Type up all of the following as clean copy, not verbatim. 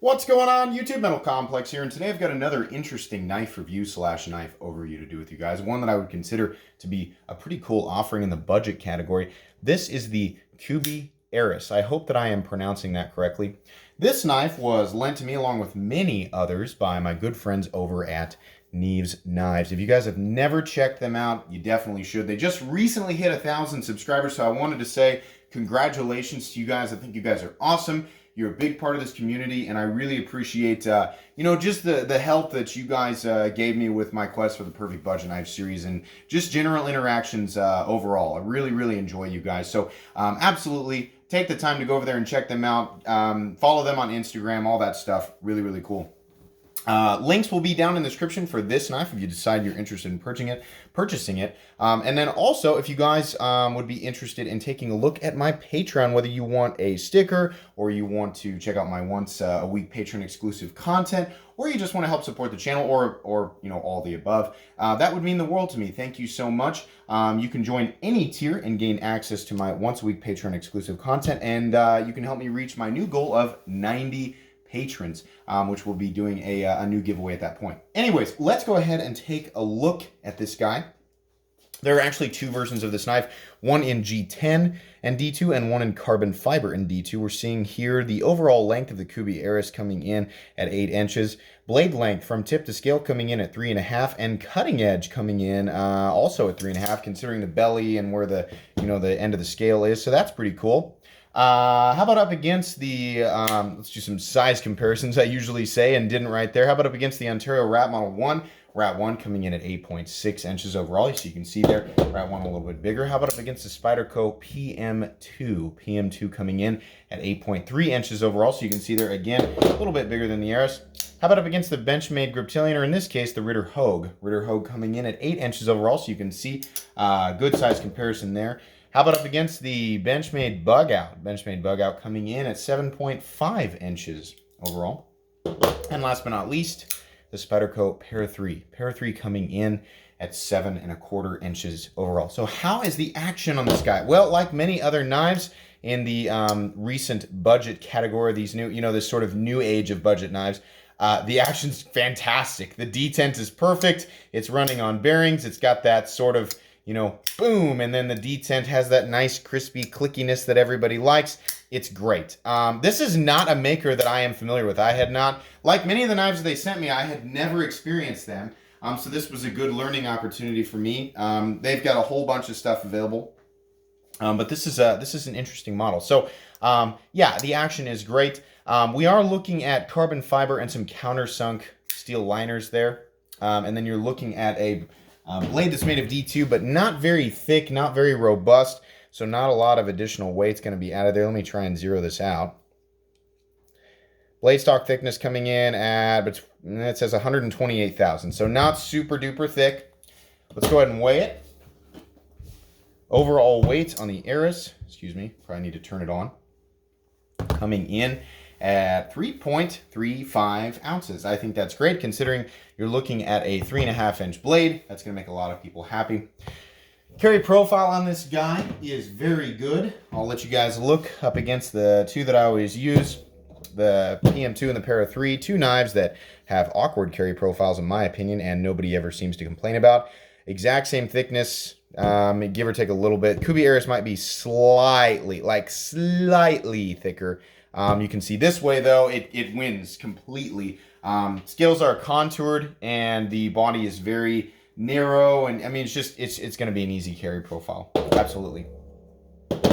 What's going on? YouTube Metal Complex here, and today I've got another interesting knife review slash knife overview to do with you guys. One that I would consider to be a pretty cool offering in the budget category. This is the Kubey Eris. I hope that I am pronouncing that correctly. This knife was lent to me along with many others by my good friends over at Neves Knives. If you guys have never checked them out, you definitely should. They just recently hit 1,000 subscribers, so I wanted to say congratulations to you guys. I think you guys are awesome. You're a big part of this community, and I really appreciate, just the help that you guys gave me with my quest for the perfect budget knife series and just general interactions overall. I really, really enjoy you guys. So absolutely take the time to go over there and check them out. Follow them on Instagram, all that stuff. Really, really cool. Links will be down in the description for this knife if you decide you're interested in purchasing it. And then also, if you guys would be interested in taking a look at my Patreon, whether you want a sticker or you want to check out my once a week Patreon exclusive content, or you just want to help support the channel, or all the above, that would mean the world to me. Thank you so much. You can join any tier and gain access to my once a week Patreon exclusive content, and you can help me reach my new goal of 90 patrons, which we'll be doing a new giveaway at that point. Anyways, let's go ahead and take a look at this guy. There are actually two versions of this knife, one in G10 and D2 and one in carbon fiber in D2. We're seeing here the overall length of the Kubey Eris coming in at 8 inches, blade length from tip to scale coming in at 3.5, and cutting edge coming in also at 3.5, considering the belly and where the the end of the scale is. So that's pretty cool. How about up against the, let's do some size comparisons I usually say and didn't right there. How about up against the Ontario Rat Model 1? Rat 1 coming in at 8.6 inches overall, so you can see there, Rat 1 a little bit bigger. How about up against the Spyderco PM2? PM2 coming in at 8.3 inches overall, so you can see there, again, a little bit bigger than the Eris. How about up against the Benchmade Griptilian, or in this case, the Ritter Hogue? Ritter Hogue coming in at 8 inches overall, so you can see good size comparison there. How about up against the Benchmade Bug Out? Benchmade Bug Out coming in at 7.5 inches overall. And last but not least, the Spyderco Para 3. Para 3 coming in at 7.25 inches overall. So how is the action on this guy? Well, like many other knives in the recent budget category, these new, this sort of new age of budget knives, the action's fantastic. The detent is perfect. It's running on bearings. It's got that sort of boom, and then the detent has that nice crispy clickiness that everybody likes. It's great. This is not a maker that I am familiar with. I had not, like many of the knives they sent me, I had never experienced them. So this was a good learning opportunity for me. They've got a whole bunch of stuff available, but this is an interesting model. So yeah, the action is great. We are looking at carbon fiber and some countersunk steel liners there, and then you're looking at a blade that's made of D2, but not very thick, not very robust, so not a lot of additional weight's going to be added there. Let me try and zero this out. Blade stock thickness coming in at, it says 128 thousandths, so not super duper thick. Let's go ahead and weigh it. Overall weight on the Eris, excuse me, probably need to turn it on, coming in at 3.35 ounces. I think that's great considering you're looking at a 3.5-inch blade. That's going to make a lot of people happy. Carry profile on this guy is very good. I'll let you guys look up against the two that I always use, the PM2 and the Para 3, two knives that have awkward carry profiles in my opinion, and nobody ever seems to complain about. Exact same thickness, give or take a little bit. Kubey Eris might be slightly thicker. You can see this way though, it wins completely. Scales are contoured and the body is very narrow, and I mean it's going to be an easy carry profile. Absolutely.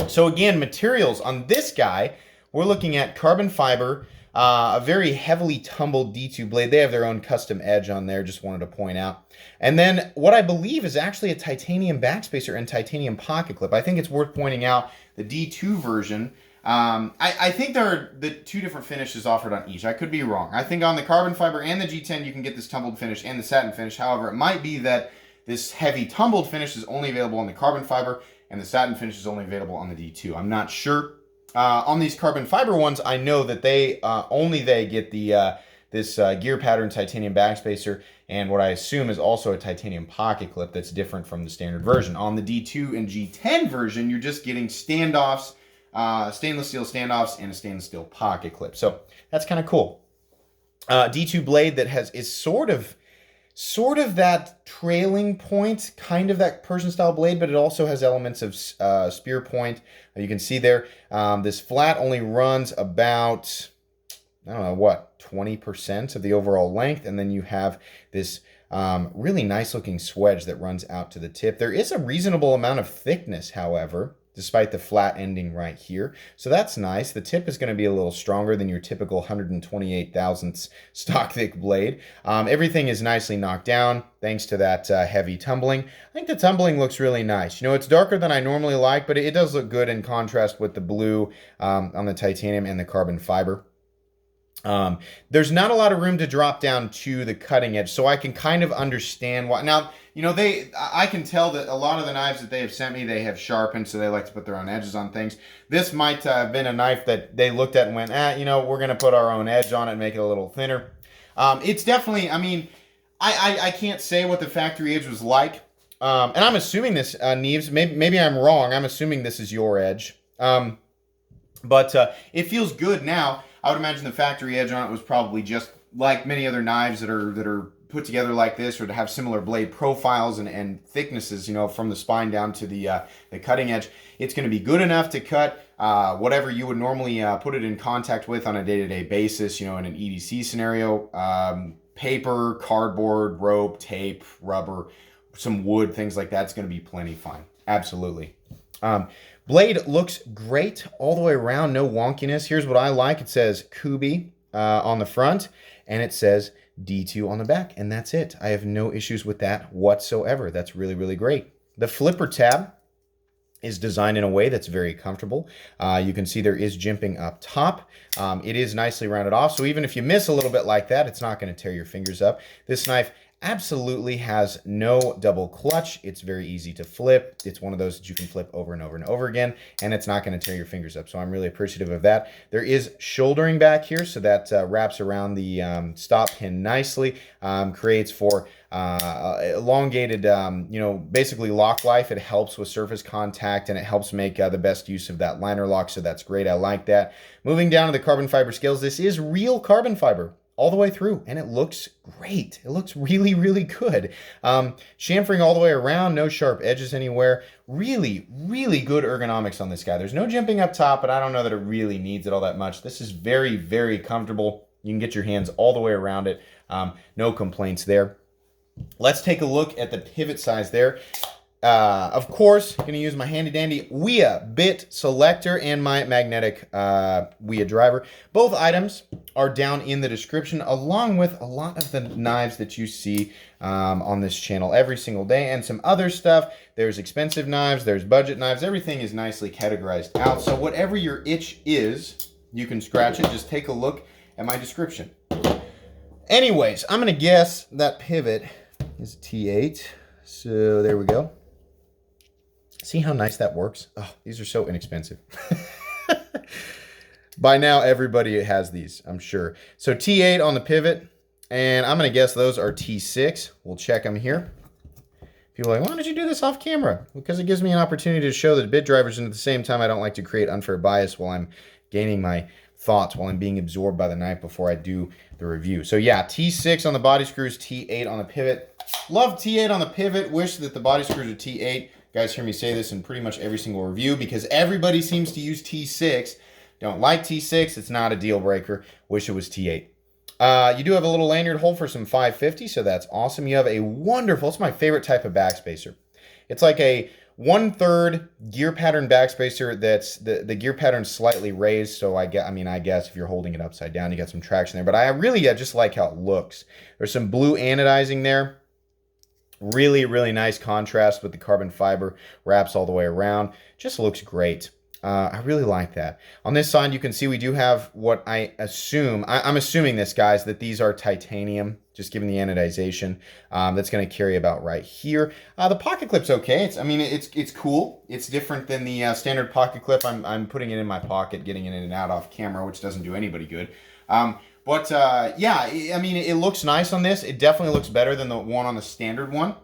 So again, materials on this guy, we're looking at carbon fiber, a very heavily tumbled D2 blade. They have their own custom edge on there, just wanted to point out. And then what I believe is actually a titanium backspacer and titanium pocket clip. I think it's worth pointing out the D2 version. I think there are the two different finishes offered on each. I could be wrong. I think on the carbon fiber and the G10 you can get this tumbled finish and the satin finish. However, it might be that this heavy tumbled finish is only available on the carbon fiber and the satin finish is only available on the D2. I'm not sure. On these carbon fiber ones, I know that they only get the this gear pattern titanium backspacer and what I assume is also a titanium pocket clip that's different from the standard version. On the D2 and G10 version, you're just getting standoffs, stainless steel standoffs and a stainless steel pocket clip. So that's kind of cool. D2 blade that is sort of that trailing point, kind of that Persian style blade, but it also has elements of spear point. You can see there, this flat only runs about, I don't know, what, 20% of the overall length. And then you have this really nice looking swedge that runs out to the tip. There is a reasonable amount of thickness, however, despite the flat ending right here. So that's nice. The tip is going to be a little stronger than your typical 128 thousandths stock thick blade. Everything is nicely knocked down thanks to that heavy tumbling. I think the tumbling looks really nice. You know, it's darker than I normally like, but it does look good in contrast with the blue on the titanium and the carbon fiber. There's not a lot of room to drop down to the cutting edge, so I can kind of understand why. Now, you know, I can tell that a lot of the knives that they have sent me, they have sharpened, so they like to put their own edges on things. This might have been a knife that they looked at and went, you know, we're going to put our own edge on it and make it a little thinner. It's definitely, I mean, I can't say what the factory edge was like. And I'm assuming this, Neves, maybe I'm wrong. I'm assuming this is your edge. But it feels good now. I would imagine the factory edge on it was probably just like many other knives that are put together like this, or to have similar blade profiles and thicknesses, you know, from the spine down to the cutting edge. It's going to be good enough to cut whatever you would normally put it in contact with on a day-to-day basis, you know, in an EDC scenario. Paper, cardboard, rope, tape, rubber, some wood, things like that. It's going to be plenty fine. Absolutely. Blade looks great all the way around, no wonkiness. Here's what I like. It says Kubey on the front, and it says D2 on the back, and that's it. I have no issues with that whatsoever. That's really, really great. The flipper tab is designed in a way that's very comfortable. You can see there is jimping up top. It is nicely rounded off, so even if you miss a little bit like that, it's not going to tear your fingers up. This knife absolutely has no double clutch. It's very easy to flip. It's one of those that you can flip over and over and over again, and it's not going to tear your fingers up. So I'm really appreciative of that. There is shouldering back here, so that wraps around the stop pin nicely, creates for elongated, you know, basically lock life. It helps with surface contact, and it helps make the best use of that liner lock, so that's great. I like that. Moving down to the carbon fiber scales, this is real carbon fiber all the way through, and it looks great. It looks really, really good. Chamfering all the way around, no sharp edges anywhere. Really, really good ergonomics on this guy. There's no jimping up top, but I don't know that it really needs it all that much. This is very, very comfortable. You can get your hands all the way around it. No complaints there. Let's take a look at the pivot size there. Of course, going to use my handy dandy WIA bit selector and my magnetic WIA driver. Both items are down in the description, along with a lot of the knives that you see on this channel every single day, and some other stuff. There's expensive knives, there's budget knives. Everything is nicely categorized out, so whatever your itch is, you can scratch it. Just take a look at my description. Anyways, I'm going to guess that pivot is T8. So there we go. See how nice that works? Oh, these are so inexpensive. By now, everybody has these, I'm sure. So T8 on the pivot, and I'm going to guess those are T6. We'll check them here. People are like, why don't you do this off camera? Because it gives me an opportunity to show the bit drivers, and at the same time, I don't like to create unfair bias while I'm gaining my thoughts, while I'm being absorbed by the knife before I do the review. So yeah, T6 on the body screws, T8 on the pivot. Love T8 on the pivot. Wish that the body screws are T8. You guys hear me say this in pretty much every single review because everybody seems to use T6. Don't like T6. It's not a deal breaker. Wish it was T8. You do have a little lanyard hole for some 550, so that's awesome. You have a wonderful, it's my favorite type of backspacer. It's like a 1/3 gear pattern backspacer that's the gear pattern slightly raised, so I guess if you're holding it upside down, you got some traction there. But I really just like how it looks. There's some blue anodizing there. Really, really nice contrast with the carbon fiber wraps all the way around. Just looks great. I really like that. On this side, you can see we do have what I assume, I'm assuming this, guys, that these are titanium, just given the anodization. That's going to carry about right here. The pocket clip's okay. It's cool. It's different than the standard pocket clip. I'm putting it in my pocket, getting it in and out off camera, which doesn't do anybody good. Yeah, it looks nice on this. It definitely looks better than the one on the standard one.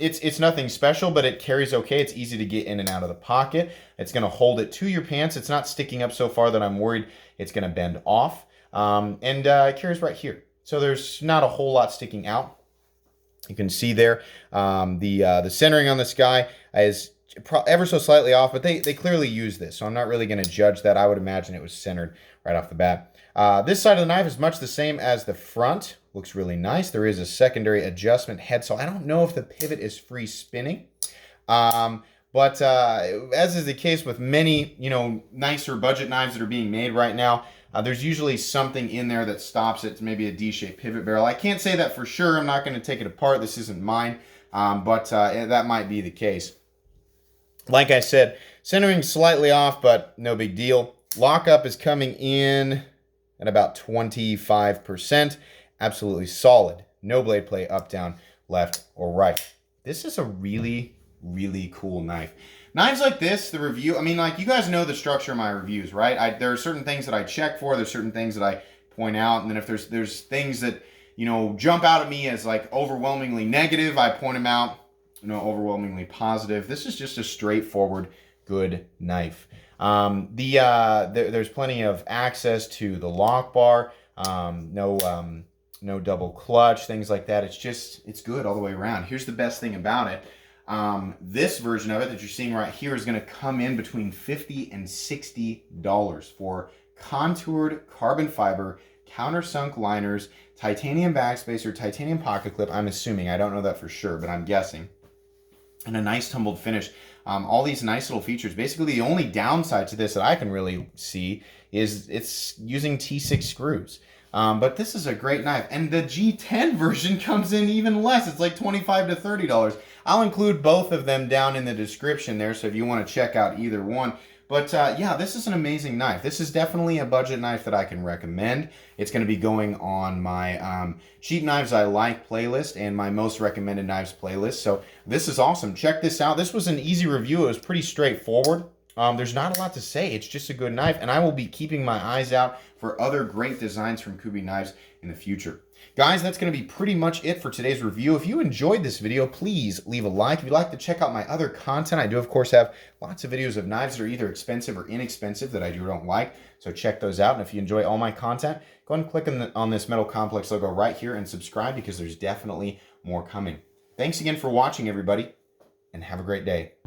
It's nothing special, but it carries okay. It's easy to get in and out of the pocket. It's going to hold it to your pants. It's not sticking up so far that I'm worried it's going to bend off. Carries right here. So there's not a whole lot sticking out. You can see there the centering on this guy is ever so slightly off, but they clearly use this, so I'm not really going to judge that. I would imagine it was centered right off the bat. This side of the knife is much the same as the front. Looks really nice. There is a secondary adjustment head, so I don't know if the pivot is free spinning. But as is the case with many, nicer budget knives that are being made right now, there's usually something in there that stops it. It's maybe a D-shaped pivot barrel. I can't say that for sure. I'm not going to take it apart. This isn't mine, but that might be the case. Like I said, centering slightly off, but no big deal. Lockup is coming in at about 25%. Absolutely solid. No blade play up, down, left, or right. This is a really, really cool knife. Knives like this, the review, I mean, like, you guys know the structure of my reviews, right? There are certain things that I check for, there's certain things that I point out, and then if there's things that, jump out at me as like overwhelmingly negative, I point them out, overwhelmingly positive. This is just a straightforward, good knife. There's plenty of access to the lock bar, no double clutch, things like that. It's good all the way around. Here's the best thing about it. This version of it that you're seeing right here is going to come in between $50 and $60 for contoured carbon fiber, countersunk liners, titanium backspacer, titanium pocket clip. I'm assuming, I don't know that for sure, but I'm guessing. And a nice tumbled finish. All these nice little features. Basically, the only downside to this that I can really see is it's using T6 screws. But this is a great knife. And the G10 version comes in even less. It's like $25 to $30. I'll include both of them down in the description there, so if you want to check out either one. But yeah, this is an amazing knife. This is definitely a budget knife that I can recommend. It's going to be going on my Cheap Knives I Like playlist and my Most Recommended Knives playlist. So this is awesome. Check this out. This was an easy review. It was pretty straightforward. There's not a lot to say. It's just a good knife, and I will be keeping my eyes out for other great designs from Kubey Knives in the future. Guys, that's going to be pretty much it for today's review. If you enjoyed this video, please leave a like. If you'd like to check out my other content, I do, of course, have lots of videos of knives that are either expensive or inexpensive that I do or don't like. So check those out. And if you enjoy all my content, go ahead and click on this Metal Complex logo right here and subscribe, because there's definitely more coming. Thanks again for watching, everybody, and have a great day.